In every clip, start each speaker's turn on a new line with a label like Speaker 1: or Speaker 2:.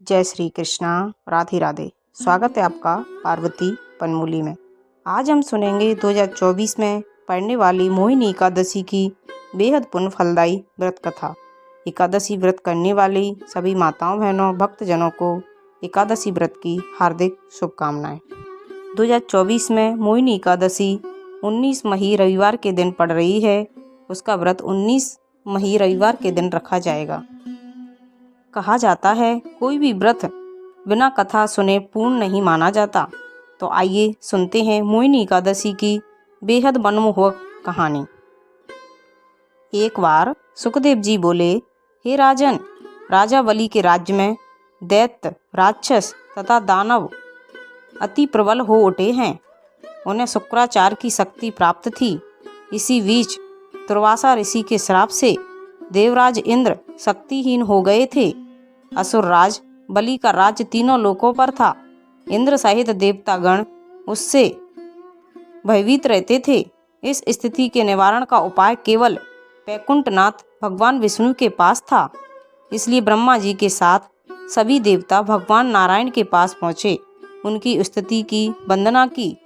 Speaker 1: जय श्री कृष्णा, राधे राधे। स्वागत है आपका पार्वती पनमूली में। आज हम सुनेंगे 2024 में पड़ने वाली मोहिनी एकादशी की बेहद पुण्य फलदायी व्रत कथा। एकादशी व्रत करने वाली सभी माताओं बहनों भक्तजनों को एकादशी व्रत की हार्दिक शुभकामनाएं। 2024 में मोहिनी एकादशी 19 मई रविवार के दिन पड़ रही है। उसका व्रत 19 मई रविवार के दिन रखा जाएगा। कहा जाता है कोई भी व्रत बिना कथा सुने पूर्ण नहीं माना जाता। तो आइए सुनते हैं मोहिनी एकादशी की बेहद मनमोहक कहानी। एक बार सुखदेव जी बोले, हे राजन, राजा बलि के राज्य में दैत्य, राक्षस तथा दानव अति प्रबल हो उठे हैं। उन्हें शुक्राचार्य की शक्ति प्राप्त थी। इसी बीच दुर्वासा ऋषि के श्राप से देवराज इंद्र शक्तिहीन हो गए थे। असुर राज बलि का राज्य तीनों लोकों पर था। इंद्र सहित देवतागण उससे भयभीत रहते थे। इस स्थिति के निवारण का उपाय केवल वैकुंठनाथ भगवान विष्णु के पास था। इसलिए ब्रह्मा जी के साथ सभी देवता भगवान नारायण के पास पहुँचे। उनकी स्तुति की, वंदना की।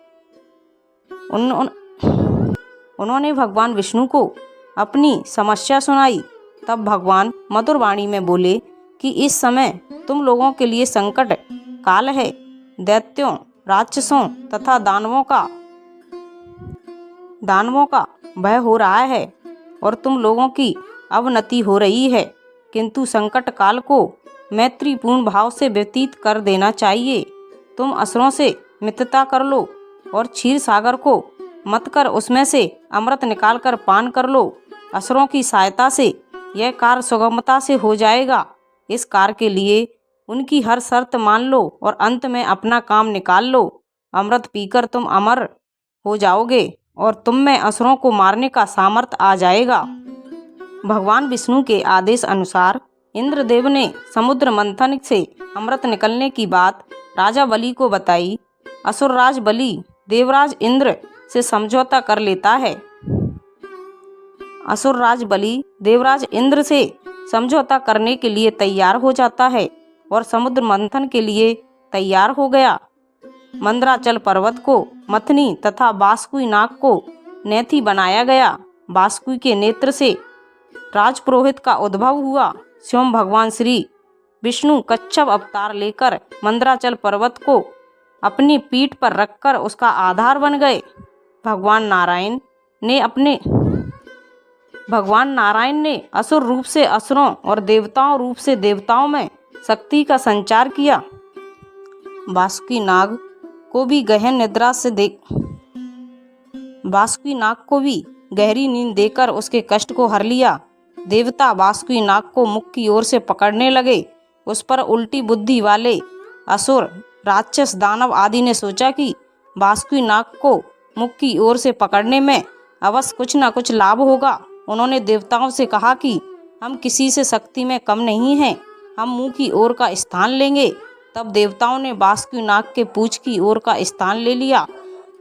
Speaker 1: उन्होंने भगवान विष्णु को अपनी समस्या सुनाई। तब भगवान मधुर वाणी में बोले कि इस समय तुम लोगों के लिए संकट काल है। दैत्यों, राक्षसों तथा दानवों का भय हो रहा है और तुम लोगों की अवनति हो रही है। किंतु संकट काल को मैत्रीपूर्ण भाव से व्यतीत कर देना चाहिए। तुम असुरों से मित्रता कर लो और क्षीर सागर को मत कर उसमें से अमृत निकाल कर पान कर लो। असुरों की सहायता से यह कार्य सुगमता से हो जाएगा। इस कार्य के लिए उनकी हर शर्त मान लो और अंत में अपना काम निकाल लो। अमृत पीकर तुम अमर हो जाओगे और तुम में असुरों को मारने का सामर्थ्य आ जाएगा। भगवान विष्णु के आदेश अनुसार इंद्रदेव ने समुद्र मंथन से अमृत निकलने की बात राजा बलि को बताई। असुरराज बलि देवराज इंद्र से समझौता कर लेता है। असुरराज बलि देवराज इंद्र से समझौता करने के लिए तैयार हो जाता है और समुद्र मंथन के लिए तैयार हो गया। मंदराचल पर्वत को मथनी तथा बासुकी नाग को नेथी बनाया गया। बासुकी के नेत्र से राजपुरोहित का उद्भव हुआ। स्वयं भगवान श्री विष्णु कच्छप अवतार लेकर मंदराचल पर्वत को अपनी पीठ पर रखकर उसका आधार बन गए। भगवान नारायण ने असुर रूप से असुरों और देवताओं रूप से देवताओं में शक्ति का संचार किया। बासुकी नाग को भी गहरी नींद देकर उसके कष्ट को हर लिया। देवता बासुकी नाग को मुख की ओर से पकड़ने लगे। उस पर उल्टी बुद्धि वाले असुर, राक्षस, दानव आदि ने सोचा कि बासुकी नाग को मुख की ओर से पकड़ने में अवश्य कुछ न कुछ लाभ होगा। उन्होंने देवताओं से कहा कि हम किसी से शक्ति में कम नहीं हैं, हम मुंह की ओर का स्थान लेंगे। तब देवताओं ने बासुकी नाग के पूंछ की ओर का स्थान ले लिया।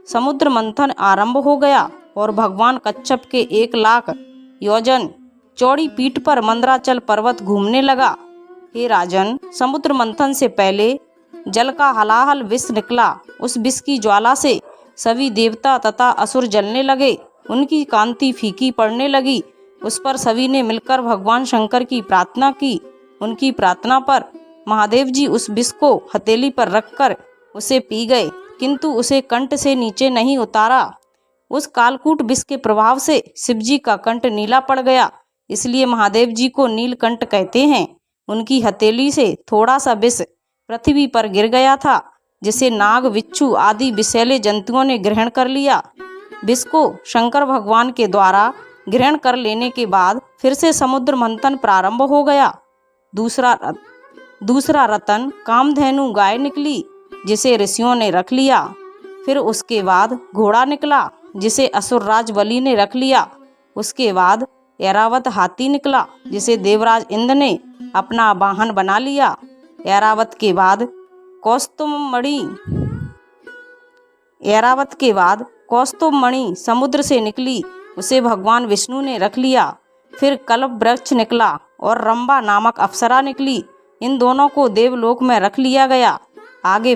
Speaker 1: समुद्र मंथन आरंभ हो गया और भगवान कच्छप के 1 लाख योजन चौड़ी पीठ पर मंदराचल पर्वत घूमने लगा। हे राजन, समुद्र मंथन से पहले जल का हलाहल विष निकला। उस विष की ज्वाला से सभी देवता तथा असुर जलने लगे। उनकी कांति फीकी पड़ने लगी। उस पर सभी ने मिलकर भगवान शंकर की प्रार्थना की। उनकी प्रार्थना पर महादेव जी उस विष को हथेली पर रखकर उसे पी गए, किंतु उसे कंठ से नीचे नहीं उतारा। उस कालकूट विष के प्रभाव से शिव जी का कंठ नीला पड़ गया, इसलिए महादेव जी को नीलकंठ कहते हैं। उनकी हथेली से थोड़ा सा विष पृथ्वी पर गिर गया था, जिसे नाग, बिच्छू आदि विषैले जंतुओं ने ग्रहण कर लिया। विष को शंकर भगवान के द्वारा ग्रहण कर लेने के बाद फिर से समुद्र मंथन प्रारंभ हो गया। दूसरा रतन कामधेनु गाय निकली, जिसे ऋषियों ने रख लिया। फिर उसके बाद घोड़ा निकला, जिसे असुरराज बलि ने रख लिया। उसके बाद ऐरावत हाथी निकला, जिसे देवराज इंद्र ने अपना वाहन बना लिया। ऐरावत के बाद कौस्तुभमणि समुद्र से निकली, उसे भगवान विष्णु ने रख लिया। फिर कल्प वृक्ष निकला और रंभा नामक अप्सरा निकली, इन दोनों को देवलोक में रख लिया गया। आगे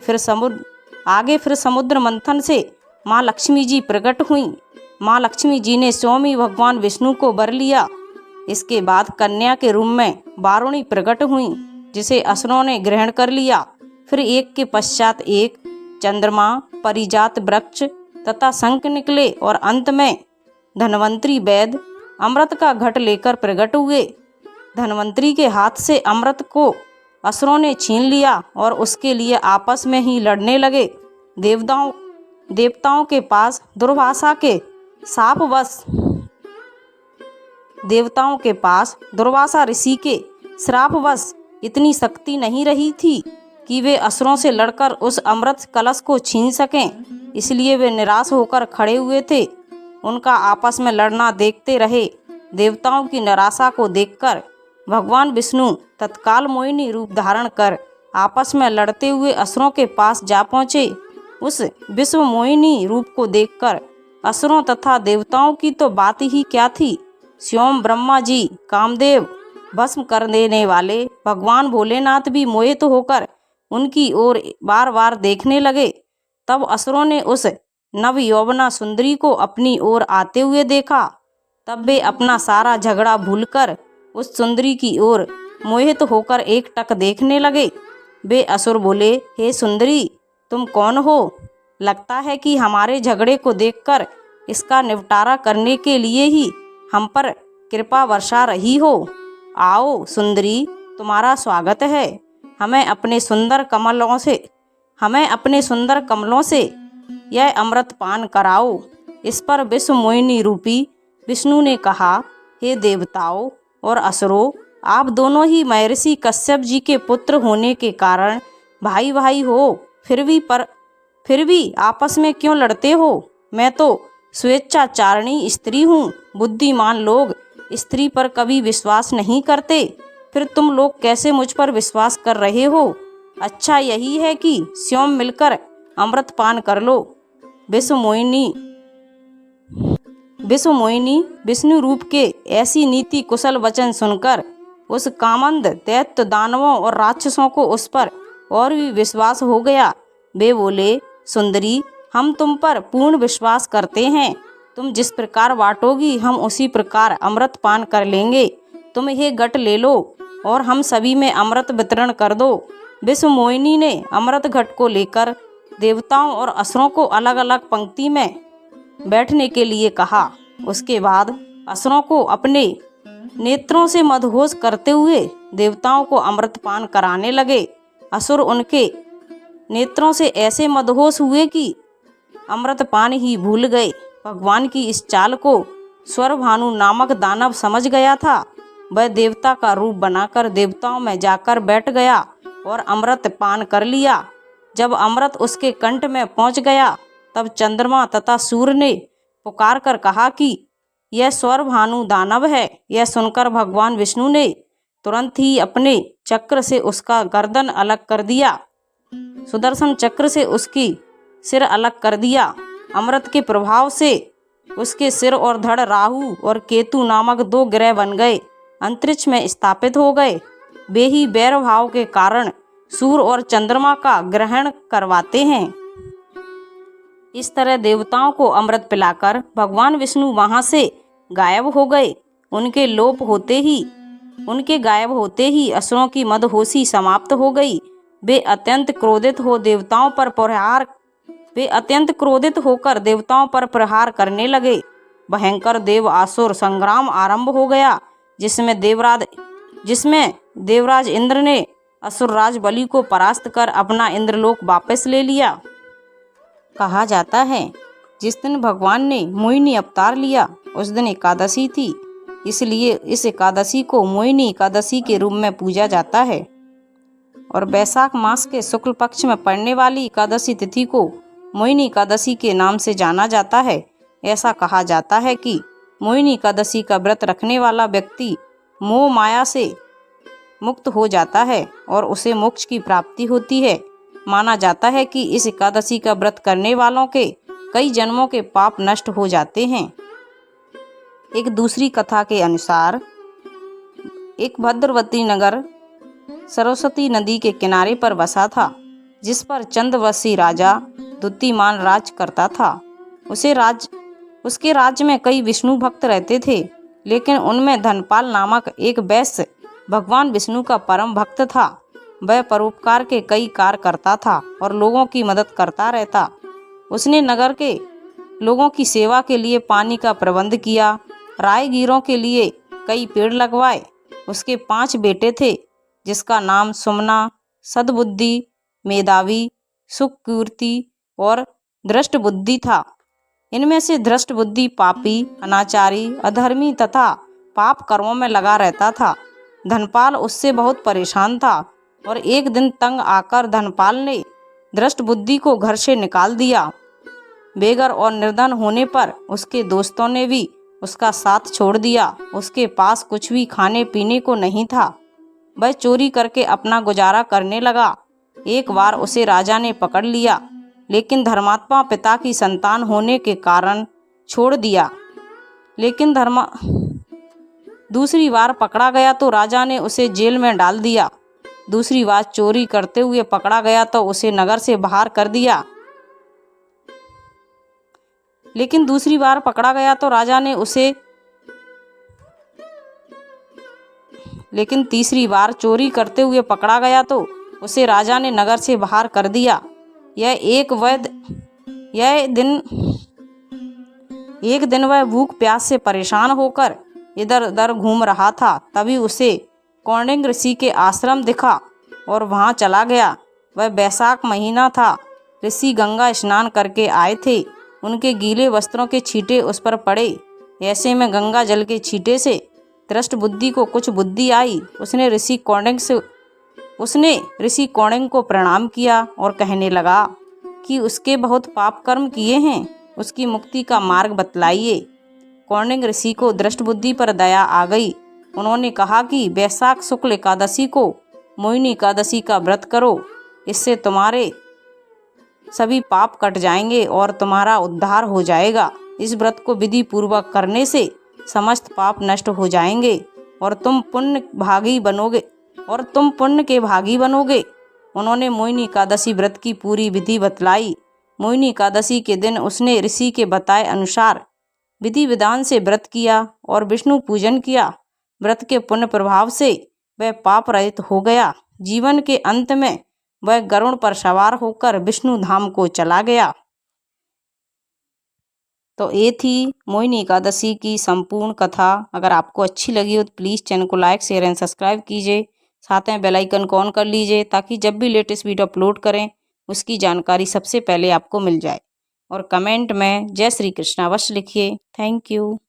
Speaker 1: फिर समुद्र मंथन से माँ लक्ष्मी जी प्रकट हुई। माँ लक्ष्मी जी ने स्वयं ही भगवान विष्णु को वर लिया। इसके बाद कन्या के रूप में वारुणी प्रकट हुई, जिसे असुरों ने ग्रहण कर लिया। फिर एक के पश्चात एक चंद्रमा, परिजात वृक्ष तथा शंख निकले और अंत में धन्वंतरी वैद्य अमृत का घट लेकर प्रकट हुए। धन्वंतरी के हाथ से अमृत को असुरों ने छीन लिया और उसके लिए आपस में ही लड़ने लगे। देवताओं के पास दुर्वासा ऋषि के श्रापवश इतनी शक्ति नहीं रही थी कि वे असुरों से लड़कर उस अमृत कलश को छीन सकें। इसलिए वे निराश होकर खड़े हुए थे। उनका आपस में लड़ना देखते रहे। देवताओं की निराशा को देखकर भगवान विष्णु तत्काल मोहिनी रूप धारण कर आपस में लड़ते हुए असुरों के पास जा पहुँचे। उस विश्व मोहिनी रूप को देखकर असुरों तथा देवताओं की तो बात ही क्या थी, स्वयं ब्रह्मा जी, कामदेव, भस्म कर देने वाले भगवान भोलेनाथ भी मोहित होकर उनकी ओर बार बार देखने लगे। तब असुरों ने उस नव यौवना सुंदरी को अपनी ओर आते हुए देखा। तब वे अपना सारा झगड़ा भूलकर उस सुंदरी की ओर मोहित होकर एकटक देखने लगे। वे असुर बोले, हे सुंदरी, तुम कौन हो? लगता है कि हमारे झगड़े को देखकर इसका निपटारा करने के लिए ही हम पर कृपा वर्षा रही हो। आओ सुंदरी, तुम्हारा स्वागत है। हमें अपने सुंदर कमलों से यह अमृत पान कराओ। इस पर विश्व मोहिनी रूपी विष्णु ने कहा, हे देवताओं और असुरों, आप दोनों ही महर्षि कश्यप जी के पुत्र होने के कारण भाई भाई हो, फिर भी आपस में क्यों लड़ते हो? मैं तो स्वेच्छाचारिणी स्त्री हूँ। बुद्धिमान लोग स्त्री पर कभी विश्वास नहीं करते, फिर तुम लोग कैसे मुझ पर विश्वास कर रहे हो? अच्छा यही है कि स्वयं मिलकर अमृत पान कर लो। विश्व मोहिनी विष्णु रूप के ऐसी नीति कुशल वचन सुनकर उस कामंद दैत्य दानवों और राक्षसों को उस पर और भी विश्वास हो गया। वे बोले, सुंदरी, हम तुम पर पूर्ण विश्वास करते हैं। तुम जिस प्रकार बांटोगी हम उसी प्रकार अमृत पान कर लेंगे। तुम ये घट ले लो और हम सभी में अमृत वितरण कर दो। विश्व मोहिनी ने अमृत घट को लेकर देवताओं और असुरों को अलग अलग पंक्ति में बैठने के लिए कहा। उसके बाद असुरों को अपने नेत्रों से मदहोश करते हुए देवताओं को अमृत पान कराने लगे। असुर उनके नेत्रों से ऐसे मदहोश हुए कि अमृत पान ही भूल गए। भगवान की इस चाल को स्वरभानु नामक दानव समझ गया था। वह देवता का रूप बनाकर देवताओं में जाकर बैठ गया और अमृत पान कर लिया। जब अमृत उसके कंठ में पहुंच गया, तब चंद्रमा तथा सूर्य ने पुकार कर कहा कि यह स्वरभानु दानव है। यह सुनकर भगवान विष्णु ने तुरंत ही अपने चक्र से उसका गर्दन अलग कर दिया, सुदर्शन चक्र से उसकी सिर अलग कर दिया। अमृत के प्रभाव से उसके सिर और धड़ राहु और केतु नामक 2 ग्रह बन गए, अंतरिक्ष में स्थापित हो गए। वे ही वैर भाव के कारण सूर्य और चंद्रमा का ग्रहण करवाते हैं। इस तरह देवताओं को अमृत पिलाकर भगवान विष्णु वहां से गायब हो गए। उनके गायब होते ही असुरों की मदहोशी समाप्त हो गई। वे अत्यंत क्रोधित होकर देवताओं पर प्रहार करने लगे। भयंकर देव आसुर संग्राम आरंभ हो गया, जिसमें देवराज इंद्र ने असुरराज बलि को परास्त कर अपना इंद्रलोक वापस ले लिया। कहा जाता है, जिस दिन भगवान ने मोहिनी अवतार लिया उस दिन एकादशी थी, इसलिए इस एकादशी को मोहिनी एकादशी के रूप में पूजा जाता है। और वैशाख मास के शुक्ल पक्ष में पड़ने वाली एकादशी तिथि को मोहिनी एकादशी के नाम से जाना जाता है। ऐसा कहा जाता है कि मोहिनी एकादशी का व्रत रखने वाला व्यक्ति मोह माया से मुक्त हो जाता है और उसे मोक्ष की प्राप्ति होती है। माना जाता है कि इस एकादशी का व्रत करने वालों के कई जन्मों के पाप नष्ट हो जाते हैं। एक दूसरी कथा के अनुसार एक भद्रवती नगर सरस्वती नदी के किनारे पर बसा था, जिस पर चंद्रवंशी राजा द्युतिमान राज करता था। उसके राज्य में कई विष्णु भक्त रहते थे, लेकिन उनमें धनपाल नामक एक वैश्य भगवान विष्णु का परम भक्त था। वह परोपकार के कई कार्य करता था और लोगों की मदद करता रहता। उसने नगर के लोगों की सेवा के लिए पानी का प्रबंध किया, राहगीरों के लिए कई पेड़ लगवाए। उसके 5 बेटे थे, जिसका नाम सुमना, सद्बुद्धि, मेधावी, सुकीर्ति और धृष्टबुद्धि था। इनमें से धृष्टबुद्धि पापी, अनाचारी, अधर्मी तथा पाप कर्मों में लगा रहता था। धनपाल उससे बहुत परेशान था और एक दिन तंग आकर धनपाल ने धृष्टबुद्धि को घर से निकाल दिया। बेघर और निर्धन होने पर उसके दोस्तों ने भी उसका साथ छोड़ दिया। उसके पास कुछ भी खाने पीने को नहीं था। वह चोरी करके अपना गुजारा करने लगा। एक बार उसे राजा ने पकड़ लिया, लेकिन धर्मात्मा पिता की संतान होने के कारण छोड़ दिया। लेकिन दूसरी बार पकड़ा गया तो राजा ने उसे जेल में डाल दिया। दूसरी बार चोरी करते हुए पकड़ा गया तो उसे नगर से बाहर कर दिया। लेकिन दूसरी बार पकड़ा गया तो राजा ने लेकिन तीसरी बार चोरी करते हुए पकड़ा गया तो उसे राजा ने नगर से बाहर कर दिया। एक दिन वह भूख प्यास से परेशान होकर इधर उधर घूम रहा था। तभी उसे कौंडिन्य ऋषि के आश्रम दिखा और वहां चला गया। वह बैसाख महीना था। ऋषि गंगा स्नान करके आए थे। उनके गीले वस्त्रों के छींटे उस पर पड़े। ऐसे में गंगा जल के छींटे से धृष्टबुद्धि को कुछ बुद्धि आई। उसने ऋषि कौंडिन्य को प्रणाम किया और कहने लगा कि उसके बहुत पाप कर्म किए हैं, उसकी मुक्ति का मार्ग बतलाइए। कौंडिन्य ऋषि को धृष्टबुद्धि पर दया आ गई। उन्होंने कहा कि वैशाख शुक्ल एकादशी को मोहिनी एकादशी का व्रत करो, इससे तुम्हारे सभी पाप कट जाएंगे और तुम्हारा उद्धार हो जाएगा। इस व्रत को विधि पूर्वक करने से समस्त पाप नष्ट हो जाएंगे और तुम पुण्य के भागी बनोगे। उन्होंने मोहिनी एकादशी व्रत की पूरी विधि बतलाई। मोहिनी एकादशी के दिन उसने ऋषि के बताए अनुसार विधि विधान से व्रत किया और विष्णु पूजन किया। व्रत के पुण्य प्रभाव से वह पाप रहित हो गया। जीवन के अंत में वह गरुड़ पर सवार होकर विष्णु धाम को चला गया। तो ये थी मोहिनी एकादशी की संपूर्ण कथा। अगर आपको अच्छी लगी हो तो प्लीज़ चैनल को लाइक, शेयर एंड सब्सक्राइब कीजिए। साथ में बेल आइकन को ऑन कर लीजिए, ताकि जब भी लेटेस्ट वीडियो अपलोड करें उसकी जानकारी सबसे पहले आपको मिल जाए। और कमेंट में जय श्री कृष्ण अवश्य लिखिए। Thank you.